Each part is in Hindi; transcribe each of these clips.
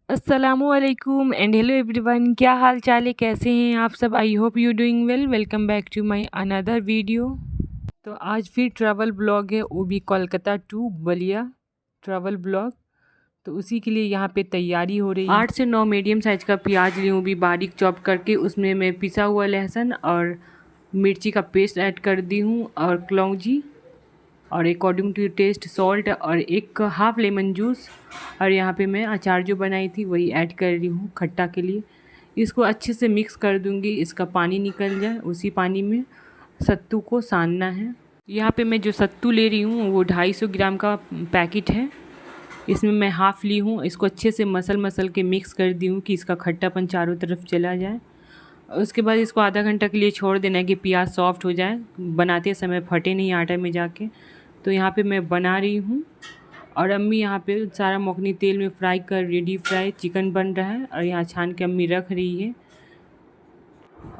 अस्सलामुअलैकुम एंड हेलो एवरीवन, क्या हाल चाल है, कैसे हैं आप सब। I hope you doing well. Welcome back to my another video. तो आज फिर ट्रैवल ब्लॉग है, वो भी Kolkata to Ballia travel blog. तो उसी के लिए यहाँ पे तैयारी हो रही है। 8 से 9 मीडियम साइज़ का प्याज ली हूँ, भी बारीक चॉप करके। उसमें मैं पिसा हुआ लहसुन और मिर्ची का पेस्ट ऐड कर दी हूँ, और कलौंजी, और अकॉर्डिंग टू टेस्ट सॉल्ट, और एक हाफ़ लेमन जूस। और यहाँ पे मैं अचार जो बनाई थी वही ऐड कर रही हूँ खट्टा के लिए। इसको अच्छे से मिक्स कर दूँगी, इसका पानी निकल जाए। उसी पानी में सत्तू को सानना है। यहाँ पे मैं जो सत्तू ले रही हूँ वो 250 ग्राम का पैकेट है। इसमें मैं हाफ़ ली हूँ। इसको अच्छे से मसल मसल के मिक्स कर दी हूँ कि इसका खट्टापन चारों तरफ चला जाए। उसके बाद इसको आधा घंटा के लिए छोड़ देना है कि प्याज सॉफ्ट हो जाए, बनाते समय फटे नहीं आटे में जाके। तो यहाँ पे मैं बना रही हूँ, और अम्मी यहाँ पे सारा मखनी तेल में फ्राई कर, रेडी फ्राई चिकन बन रहा है, और यहाँ छान के अम्मी रख रही है।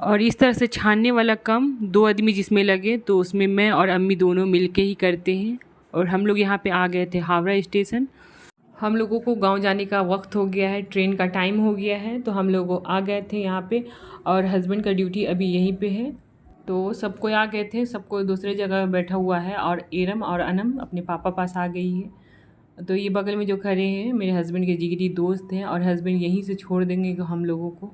और इस तरह से छानने वाला काम 2 आदमी जिसमें लगे तो उसमें मैं और अम्मी दोनों मिल के ही करते हैं। और हम लोग यहाँ पे आ गए थे हावड़ा स्टेशन। हम लोगों को गांव जाने का वक्त हो गया है, ट्रेन का टाइम हो गया है, तो हम लोग आ गए थे यहाँ पे। और हस्बैंड का ड्यूटी अभी यहीं पे है, तो सबको आ गए थे। सबको दूसरे जगह बैठा हुआ है, और एरम और अनम अपने पापा पास आ गई है। तो ये बगल में जो खड़े हैं मेरे हस्बैंड के जिगरी दोस्त हैं, और हस्बैंड यहीं से छोड़ देंगे हम लोगों को।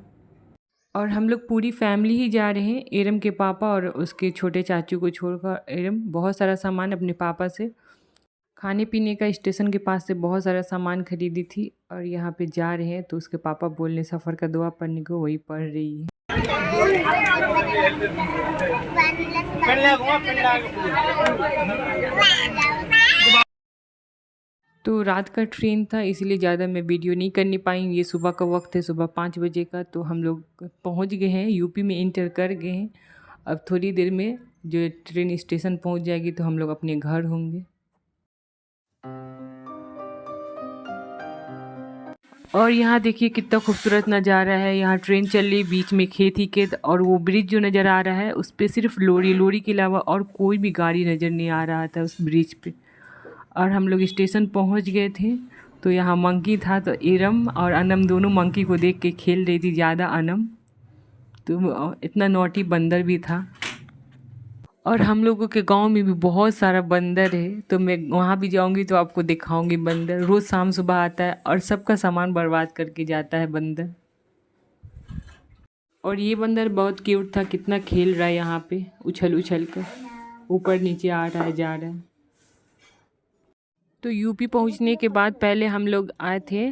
और हम लोग पूरी फैमिली ही जा रहे हैं, एरम के पापा और उसके छोटे चाचू को छोड़कर। एरम बहुत सारा सामान अपने पापा से, खाने पीने का स्टेशन के पास से बहुत सारा सामान खरीदी थी, और यहाँ पे जा रहे हैं। तो उसके पापा बोलने सफ़र का दुआ पढ़ने को, वही पढ़ रही है। तो रात का ट्रेन था, इसलिए ज़्यादा मैं वीडियो नहीं करनी पाई। ये सुबह का वक्त है, सुबह 5 बजे का। तो हम लोग पहुँच गए हैं, यूपी में इंटर कर गए हैं। अब थोड़ी देर में जो ट्रेन स्टेशन पहुँच जाएगी तो हम लोग अपने घर होंगे। और यहाँ देखिए कितना खूबसूरत नज़ारा है। यहाँ ट्रेन चल रही, बीच में खेत ही खेत, और वो ब्रिज जो नज़र आ रहा है उस पर सिर्फ लोरी के अलावा और कोई भी गाड़ी नज़र नहीं आ रहा था उस ब्रिज पे। और हम लोग स्टेशन पहुँच गए थे। तो यहाँ मंकी था, तो एरम और अनम दोनों मंकी को देख के खेल रही थी, ज़्यादा अनम। तो इतना नॉटी बंदर भी था। और हम लोगों के गांव में भी बहुत सारा बंदर है, तो मैं वहाँ भी जाऊँगी तो आपको दिखाऊंगी। बंदर रोज़ शाम सुबह आता है और सबका सामान बर्बाद करके जाता है बंदर। और ये बंदर बहुत क्यूट था, कितना खेल रहा है यहाँ पे उछल उछल कर, ऊपर नीचे आ रहा है जा रहा है। तो यूपी पहुँचने के बाद पहले हम लोग आए थे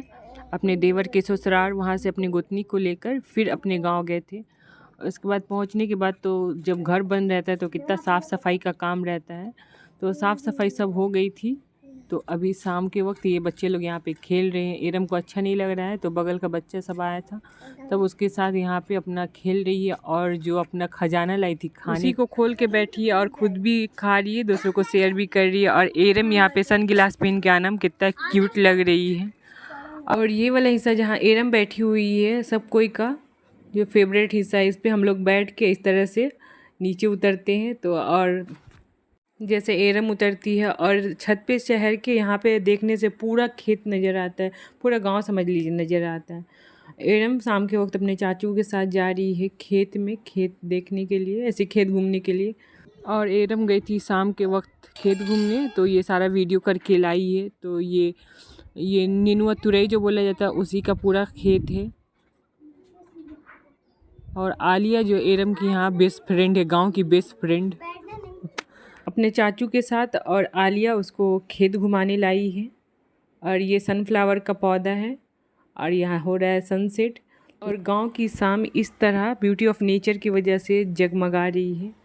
अपने देवर के ससुराल, वहाँ से अपनी गोतनी को लेकर फिर अपने गांव गए थे। उसके बाद पहुँचने के बाद तो जब घर बंद रहता है तो कितना साफ़ सफाई का काम रहता है। तो साफ़ सफाई सब हो गई थी। तो अभी शाम के वक्त ये बच्चे लोग यहाँ पे खेल रहे हैं। एरम को अच्छा नहीं लग रहा है, तो बगल का बच्चा सब आया था, तब उसके साथ यहाँ पे अपना खेल रही है। और जो अपना खजाना लाई थी खाने, उसी को खोल के बैठी है, और ख़ुद भी खा रही है, दूसरों को शेयर भी कर रही है। और एरम यहाँ पे सन गिलास पहन के आनम कितना क्यूट लग रही है। और ये वाला हिस्सा जहाँ एरम बैठी हुई है, सब कोई का जो फेवरेट हिस्सा है, इस पे हम लोग बैठ के इस तरह से नीचे उतरते हैं। तो और जैसे एरम उतरती है, और छत पे शहर के यहाँ पे देखने से पूरा खेत नज़र आता है, पूरा गांव समझ लीजिए नज़र आता है। एरम शाम के वक्त अपने चाचू के साथ जा रही है खेत में, खेत देखने के लिए, ऐसे खेत घूमने के लिए। और एरम गई थी शाम के वक्त खेत घूमने, तो ये सारा वीडियो करके लाई है। तो ये निनुआ तुरई जो बोला जाता है उसी का पूरा खेत है। और आलिया जो एरम की यहाँ बेस्ट फ्रेंड है, गांव की बेस्ट फ्रेंड, अपने चाचू के साथ, और आलिया उसको खेत घुमाने लाई है। और ये सनफ्लावर का पौधा है, और यहाँ हो रहा है सनसेट। और गांव की शाम इस तरह ब्यूटी ऑफ नेचर की वजह से जगमगा रही है।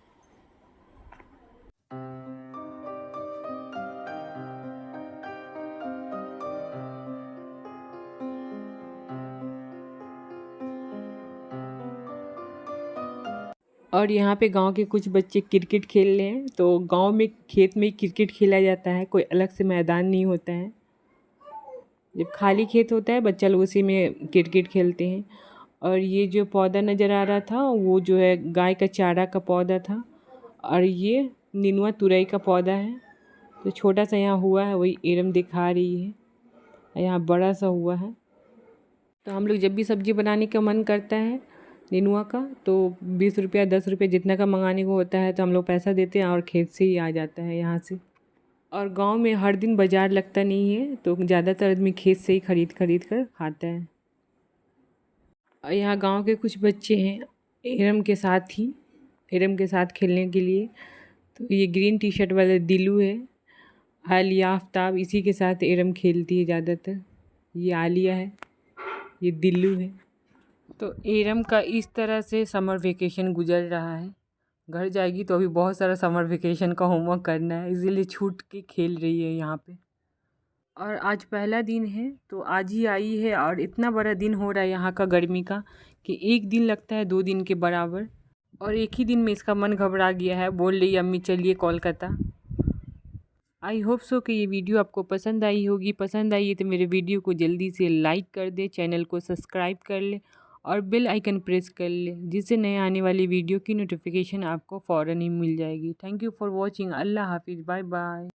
और यहाँ पे गांव के कुछ बच्चे क्रिकेट खेल रहे हैं। तो गांव में खेत में क्रिकेट खेला जाता है, कोई अलग से मैदान नहीं होता है। जब खाली खेत होता है बच्चा लोग उसी में क्रिकेट खेलते हैं। और ये जो पौधा नज़र आ रहा था वो जो है गाय का चारा का पौधा था, और ये निनुआ तुरई का पौधा है। तो छोटा सा यहाँ हुआ है, वही एरम दिखा रही है, यहाँ बड़ा सा हुआ है। तो हम लोग जब भी सब्ज़ी बनाने का मन करता है नेनुआ का, तो 20 रुपया 10 रुपये जितना का मंगाने को होता है तो हम लोग पैसा देते हैं और खेत से ही आ जाता है यहाँ से। और गांव में हर दिन बाज़ार लगता नहीं है, तो ज़्यादातर आदमी खेत से ही खरीद कर खाता है। और यहाँ गांव के कुछ बच्चे हैं एरम के साथ खेलने के लिए। तो ये ग्रीन टी शर्ट वाला दिलू है, आलिया आफ्ताब इसी के साथ एरम खेलती है ज़्यादातर। ये आलिया है, ये दिल्लू है। तो एरम का इस तरह से समर वेकेशन गुजर रहा है। घर जाएगी तो अभी बहुत सारा समर वेकेशन का होमवर्क करना है, इसीलिए छूट के खेल रही है यहाँ पे। और आज पहला दिन है तो आज ही आई है, और इतना बड़ा दिन हो रहा है यहाँ का गर्मी का कि एक दिन लगता है 2 दिन के बराबर। और एक ही दिन में इसका मन घबरा गया है, बोल रही अम्मी चलिए कोलकाता। आई होप सो कि ये वीडियो आपको पसंद आई होगी। पसंद आई है तो मेरे वीडियो को जल्दी से लाइक कर दे, चैनल को सब्सक्राइब कर ले और बेल आइकन प्रेस कर ले, जिससे नए आने वाली वीडियो की नोटिफिकेशन आपको फ़ौरन ही मिल जाएगी। Thank you for watching. अल्लाह हाफिज़, बाय बाय।